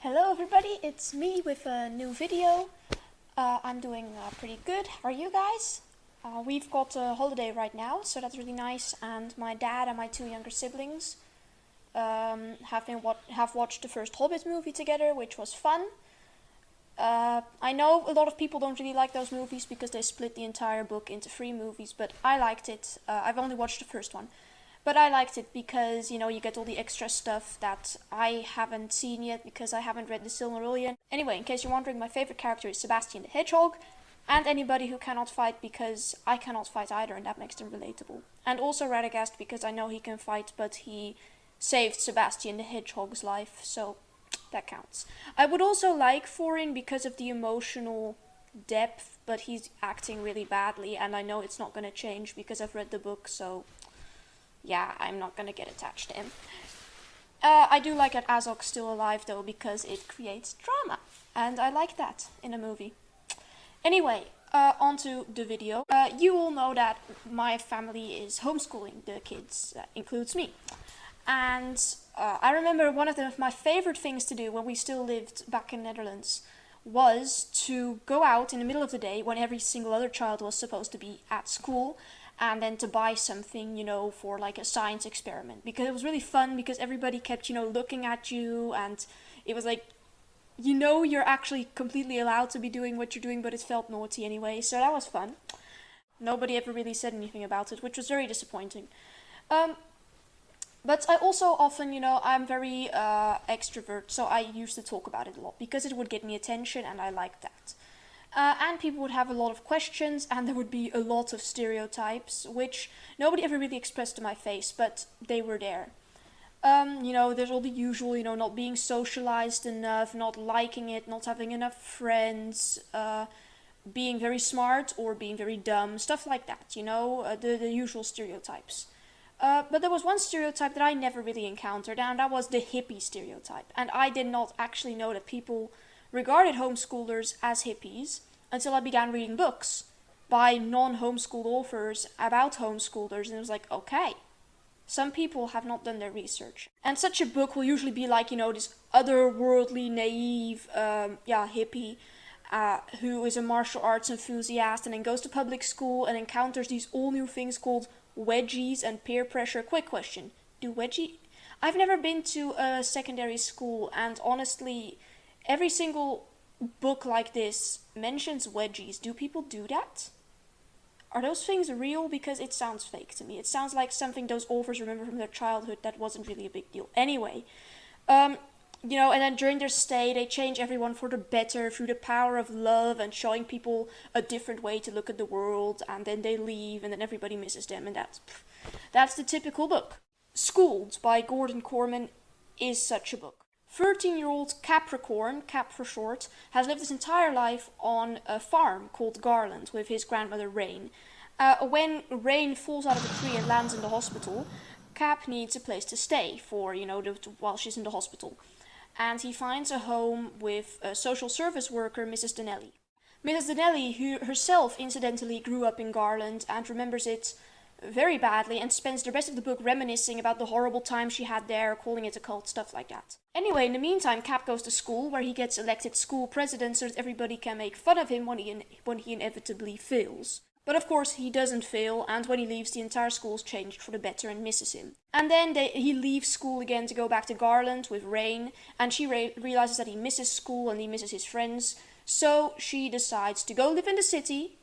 Hello everybody, it's me with a new video. I'm doing pretty good. How are you guys? We've got a holiday right now, so that's really nice. And my dad and my two younger siblings have watched the first Hobbit movie together, which was fun. I know a lot of people don't really like those movies because they split the entire book into 3 movies, but I liked it. I've only watched the first one. But I liked it because, you get all the extra stuff that I haven't seen yet because I haven't read the Silmarillion. Anyway, in case you're wondering, my favorite character is Sebastian the Hedgehog, and anybody who cannot fight because I cannot fight either, and that makes them relatable. And also Radagast because I know he can fight, but he saved Sebastian the Hedgehog's life, so that counts. I would also like Thorin because of the emotional depth, but he's acting really badly, and I know it's not going to change because I've read the book, so yeah, I'm not gonna get attached to him. I do like that Azog's still alive though, because it creates drama, and I like that in a movie. Anyway, onto the video. You all know that my family is homeschooling the kids, that includes me. And I remember one of my favorite things to do when we still lived back in Netherlands was to go out in the middle of the day when every single other child was supposed to be at school, and then to buy something, for like a science experiment. Because it was really fun because everybody kept, looking at you, and it was like, you're actually completely allowed to be doing what you're doing, but it felt naughty anyway, so that was fun. Nobody ever really said anything about it, which was very disappointing. But I also often, I'm very extrovert, so I used to talk about it a lot because it would get me attention, and I liked that. And people would have a lot of questions, and there would be a lot of stereotypes, which nobody ever really expressed to my face, but they were there. There's all the usual, not being socialized enough, not liking it, not having enough friends, being very smart or being very dumb, stuff like that, the usual stereotypes. But there was one stereotype that I never really encountered, and that was the hippie stereotype. And I did not actually know that people regarded homeschoolers as hippies until I began reading books by non-homeschooled authors about homeschoolers, and it was like, okay, some people have not done their research. And such a book will usually be like, this otherworldly, naive, hippie, who is a martial arts enthusiast and then goes to public school and encounters these all new things called wedgies and peer pressure. Quick question, I've never been to a secondary school, and honestly, every single book like this mentions wedgies. Do people do that? Are those things real? Because it sounds fake to me. It sounds like something those authors remember from their childhood that wasn't really a big deal. Anyway, and then during their stay, they change everyone for the better through the power of love and showing people a different way to look at the world, and then they leave, and then everybody misses them, and that's the typical book. Schooled by Gordon Corman is such a book. 13-year-old Capricorn, Cap for short, has lived his entire life on a farm called Garland with his grandmother Rain. When Rain falls out of a tree and lands in the hospital, Cap needs a place to stay for, while she's in the hospital. And he finds a home with a social service worker, Mrs. Donnelly. Mrs. Donnelly, who herself incidentally grew up in Garland and remembers it very badly, and spends the rest of the book reminiscing about the horrible time she had there, calling it a cult, stuff like that. Anyway, in the meantime, Cap goes to school, where he gets elected school president so that everybody can make fun of him when he inevitably fails. But of course, he doesn't fail, and when he leaves, the entire school's changed for the better and misses him. And then he leaves school again to go back to Garland with Rain, and she realizes that he misses school and he misses his friends, so she decides to go live in the city,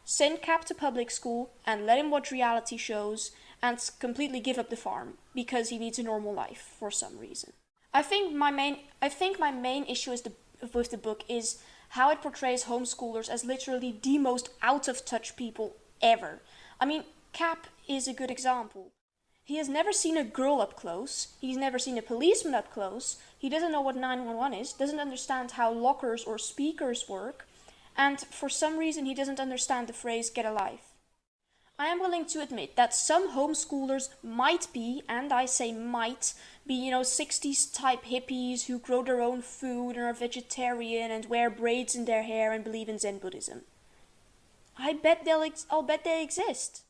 send Cap to public school, and let him watch reality shows, and completely give up the farm, because he needs a normal life for some reason. I think my main issue with the book is how it portrays homeschoolers as literally the most out-of-touch people ever. I mean, Cap is a good example. He has never seen a girl up close, he's never seen a policeman up close, he doesn't know what 911 is, doesn't understand how lockers or speakers work, and for some reason he doesn't understand the phrase "get a life." I am willing to admit that some homeschoolers might be, and I say might, be, 60s type hippies who grow their own food and are vegetarian and wear braids in their hair and believe in Zen Buddhism. I'll bet they exist.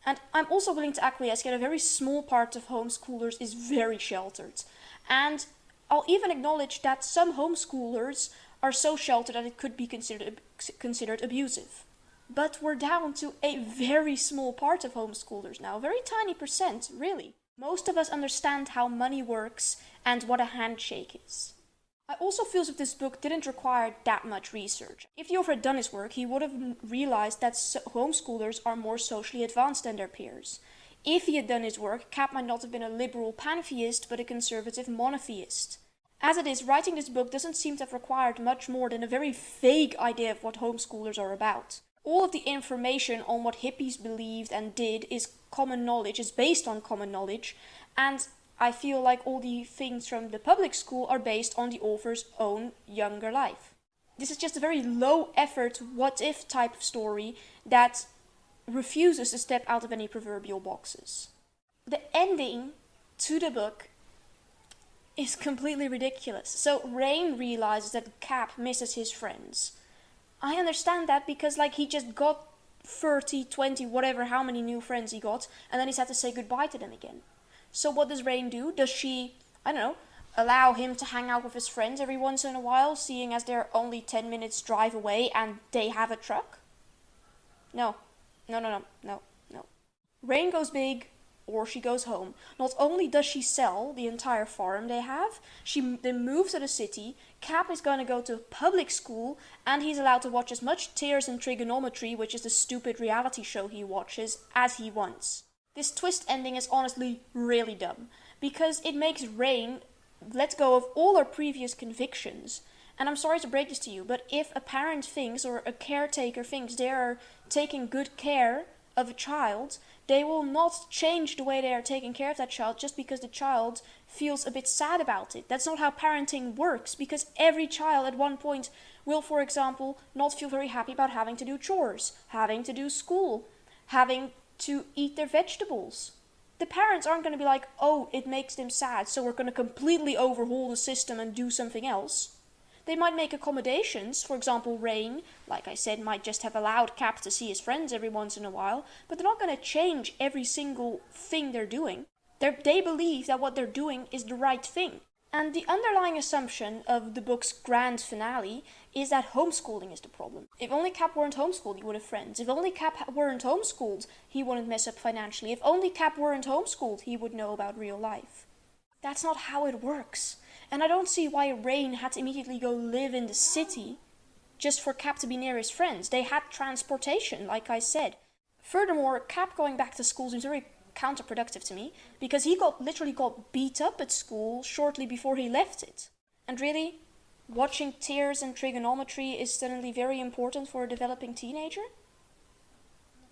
And I'm also willing to acquiesce that a very small part of homeschoolers is very sheltered. And I'll even acknowledge that some homeschoolers are so sheltered that it could be considered abusive. But we're down to a very small part of homeschoolers now, a very tiny percent, really. Most of us understand how money works and what a handshake is. I also feel as if this book didn't require that much research. If the author had done his work, he would have realized that homeschoolers are more socially advanced than their peers. If he had done his work, Cap might not have been a liberal pantheist, but a conservative monotheist. As it is, writing this book doesn't seem to have required much more than a very vague idea of what homeschoolers are about. All of the information on what hippies believed and did is common knowledge, is based on common knowledge, and I feel like all the things from the public school are based on the author's own younger life. This is just a very low effort, what if type of story that refuses to step out of any proverbial boxes. The ending to the book is completely ridiculous. So Rain realizes that Cap misses his friends. I understand that because he just got 30, 20, whatever, how many new friends he got, and then he's had to say goodbye to them again. So what does Rain do? Does she, I don't know, allow him to hang out with his friends every once in a while, seeing as they're only 10 minutes drive away and they have a truck? No. No. Rain goes big, or she goes home. Not only does she sell the entire farm they have, she then moves to the city. Cap is going to go to public school, and he's allowed to watch as much Tears and Trigonometry, which is the stupid reality show he watches, as he wants. This twist ending is honestly really dumb, because it makes Rain let go of all her previous convictions. And I'm sorry to break this to you, but if a parent thinks, or a caretaker thinks, they are taking good care of a child, they will not change the way they are taking care of that child just because the child feels a bit sad about it. That's not how parenting works, because every child at one point will, for example, not feel very happy about having to do chores, having to do school, having to eat their vegetables. The parents aren't going to be like, oh, it makes them sad, so we're going to completely overhaul the system and do something else. They might make accommodations. For example, Rain, like I said, might just have allowed Cap to see his friends every once in a while, but they're not going to change every single thing they're doing. They believe that what they're doing is the right thing. And the underlying assumption of the book's grand finale is that homeschooling is the problem. If only Cap weren't homeschooled, he would have friends. If only Cap weren't homeschooled, he wouldn't mess up financially. If only Cap weren't homeschooled, he would know about real life. That's not how it works. And I don't see why Rain had to immediately go live in the city just for Cap to be near his friends. They had transportation, like I said. Furthermore, Cap going back to school seems very counterproductive to me, because he literally got beat up at school shortly before he left it. And really, watching Tears and Trigonometry is suddenly very important for a developing teenager?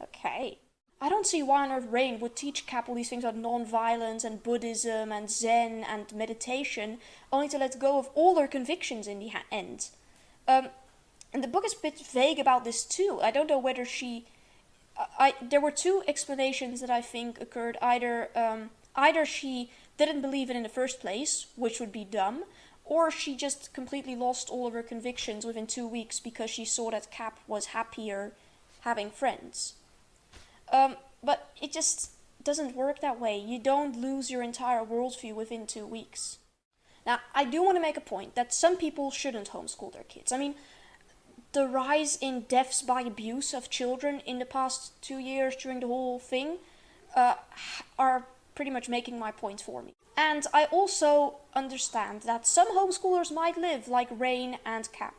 Okay. I don't see why on earth Rain would teach Cap all these things about non-violence and Buddhism and Zen and meditation, only to let go of all her convictions in the end. And the book is a bit vague about this too. I don't know whether she... there were two explanations that I think occurred. Either she didn't believe it in the first place, which would be dumb, or she just completely lost all of her convictions within 2 weeks because she saw that Cap was happier having friends. But it just doesn't work that way. You don't lose your entire worldview within 2 weeks. Now, I do want to make a point that some people shouldn't homeschool their kids. I mean, the rise in deaths by abuse of children in the past 2 years during the whole thing are pretty much making my point for me. And I also understand that some homeschoolers might live like Rain and Cap.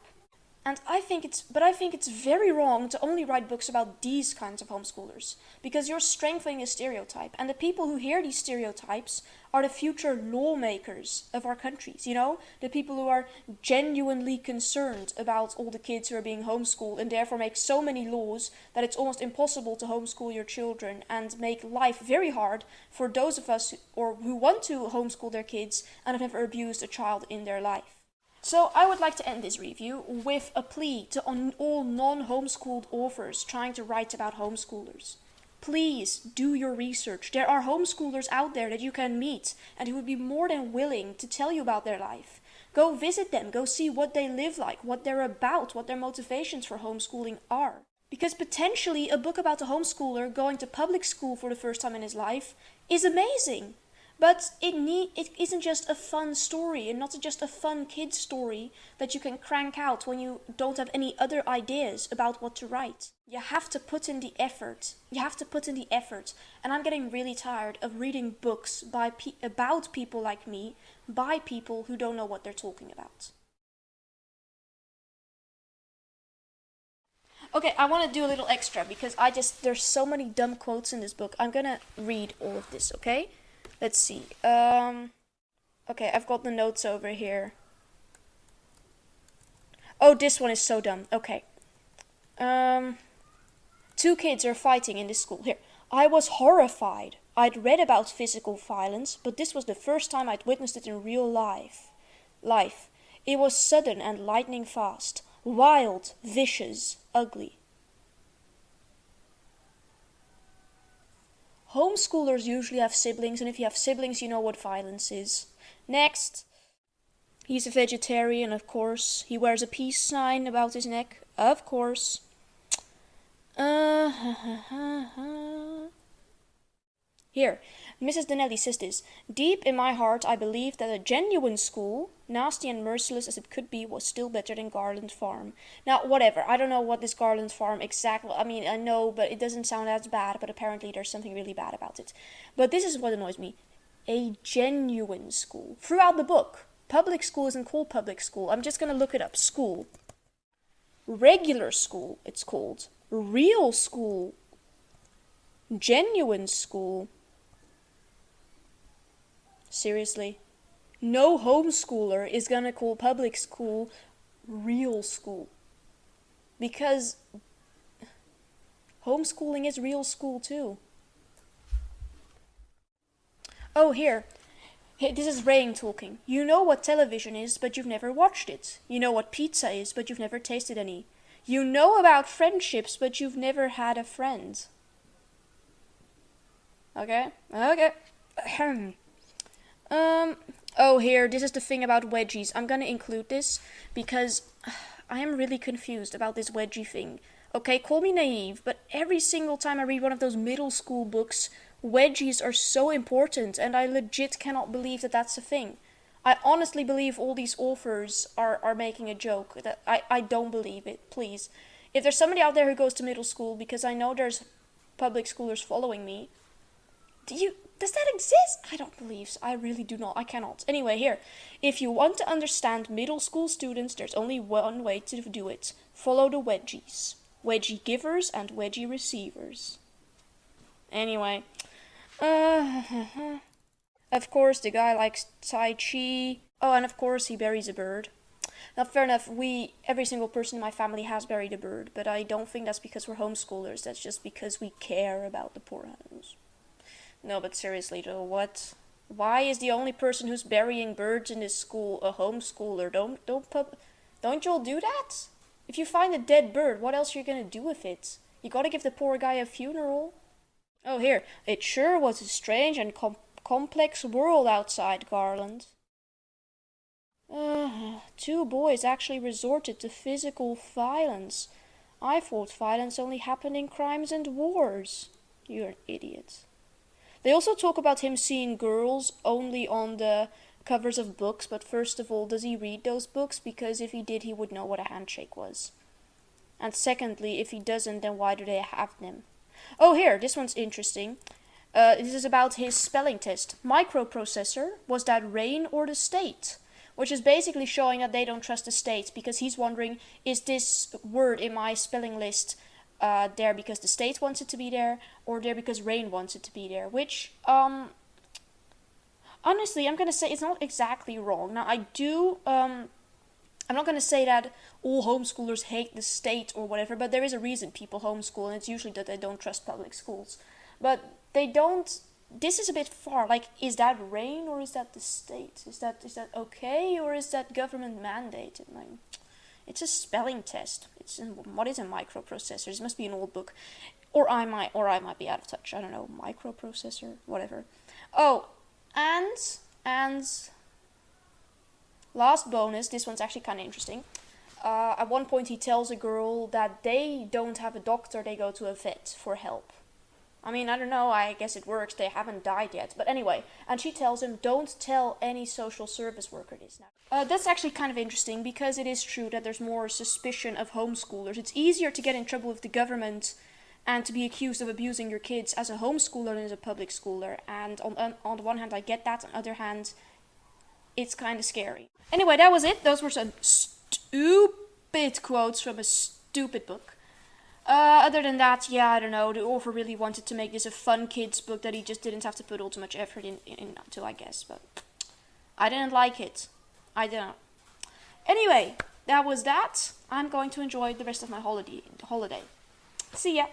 And I think it's very wrong to only write books about these kinds of homeschoolers, because you're strengthening a stereotype, and the people who hear these stereotypes are the future lawmakers of our countries, the people who are genuinely concerned about all the kids who are being homeschooled, and therefore make so many laws that it's almost impossible to homeschool your children, and make life very hard for those of us who want to homeschool their kids and have never abused a child in their life. So I would like to end this review with a plea to all non-homeschooled authors trying to write about homeschoolers. Please do your research. There are homeschoolers out there that you can meet and who would be more than willing to tell you about their life. Go visit them, go see what they live like, what they're about, what their motivations for homeschooling are. Because potentially a book about a homeschooler going to public school for the first time in his life is amazing. But it isn't just a fun story, and not just a fun kid story that you can crank out when you don't have any other ideas about what to write. You have to put in the effort. You have to put in the effort. And I'm getting really tired of reading books about people like me by people who don't know what they're talking about. Okay, I want to do a little extra because there's so many dumb quotes in this book. I'm gonna read all of this, okay? Let's see. Okay, I've got the notes over here. Oh, this one is so dumb. Okay. Um, Two kids are fighting in this school. Here. I was horrified. I'd read about physical violence, but this was the first time I'd witnessed it in real life. It was sudden and lightning fast. Wild, vicious, ugly. Homeschoolers usually have siblings, and if you have siblings, you know what violence is. Next. He's a vegetarian, of course. He wears a peace sign about his neck, of course. Here, Mrs. Donnelly says this. Deep in my heart, I believed that a genuine school, nasty and merciless as it could be, was still better than Garland Farm. Now, whatever. I don't know what this Garland Farm exactly... I mean, I know, but it doesn't sound as bad, but apparently there's something really bad about it. But this is what annoys me. A genuine school. Throughout the book, public school isn't called public school. I'm just gonna look it up. School. Regular school, it's called. Real school. Genuine school. Seriously. No homeschooler is gonna call public school real school. Because homeschooling is real school too. Oh, here. This is Rain talking. You know what television is, but you've never watched it. You know what pizza is, but you've never tasted any. You know about friendships, but you've never had a friend. Okay? Okay. Oh, here, this is the thing about wedgies. I'm gonna include this because I am really confused about this wedgie thing. Okay, call me naive, but every single time I read one of those middle school books, wedgies are so important, and I legit cannot believe that that's a thing. I honestly believe all these authors are making a joke. That I don't believe it, please. If there's somebody out there who goes to middle school, because I know there's public schoolers following me, does that exist? I don't believe so. I really do not. I cannot. Anyway, here. If you want to understand middle school students, there's only one way to do it. Follow the wedgies. Wedgie givers and wedgie receivers. Anyway. Of course, the guy likes Tai Chi. Oh, and of course, he buries a bird. Now, fair enough, every single person in my family has buried a bird, but I don't think that's because we're homeschoolers. That's just because we care about the poor animals. No, but seriously though, what? Why is the only person who's burying birds in this school a homeschooler? Don't you all do that? If you find a dead bird, what else are you gonna do with it? You gotta give the poor guy a funeral. Oh, here. It sure was a strange and complex world outside, Garland. Two boys actually resorted to physical violence. I thought violence only happened in crimes and wars. You're an idiot. They also talk about him seeing girls only on the covers of books, but first of all, does he read those books? Because if he did, he would know what a handshake was. And secondly, if he doesn't, then why do they have them? Oh, here, this one's interesting. This is about his spelling test. Microprocessor, was that rain or the state? Which is basically showing that they don't trust the state, because he's wondering, is this word in my spelling list there because the state wants it to be there, or there because rain wants it to be there? Which, honestly, I'm gonna say it's not exactly wrong. Now, I'm not gonna say that all homeschoolers hate the state or whatever, but there is a reason people homeschool, and it's usually that they don't trust public schools. But they don't. This is a bit far. Like, is that rain or is that the state? Is that okay, or is that government mandated? Like, it's a spelling test. What is a microprocessor? This must be an old book, or I might be out of touch. I don't know. Microprocessor, whatever. Oh, and last bonus. This one's actually kind of interesting. At one point, he tells a girl that they don't have a doctor; they go to a vet for help. I mean, I don't know, I guess it works, they haven't died yet. But anyway, and she tells him, don't tell any social service worker this now. That's actually kind of interesting, because it is true that there's more suspicion of homeschoolers. It's easier to get in trouble with the government and to be accused of abusing your kids as a homeschooler than as a public schooler. And on the one hand, I get that. On the other hand, it's kind of scary. Anyway, that was it. Those were some stupid quotes from a stupid book. Other than that, yeah, I don't know. The author really wanted to make this a fun kids book that he just didn't have to put all too much effort into, I guess. But I didn't like it. I don't. Anyway, that was that. I'm going to enjoy the rest of my holiday. See ya.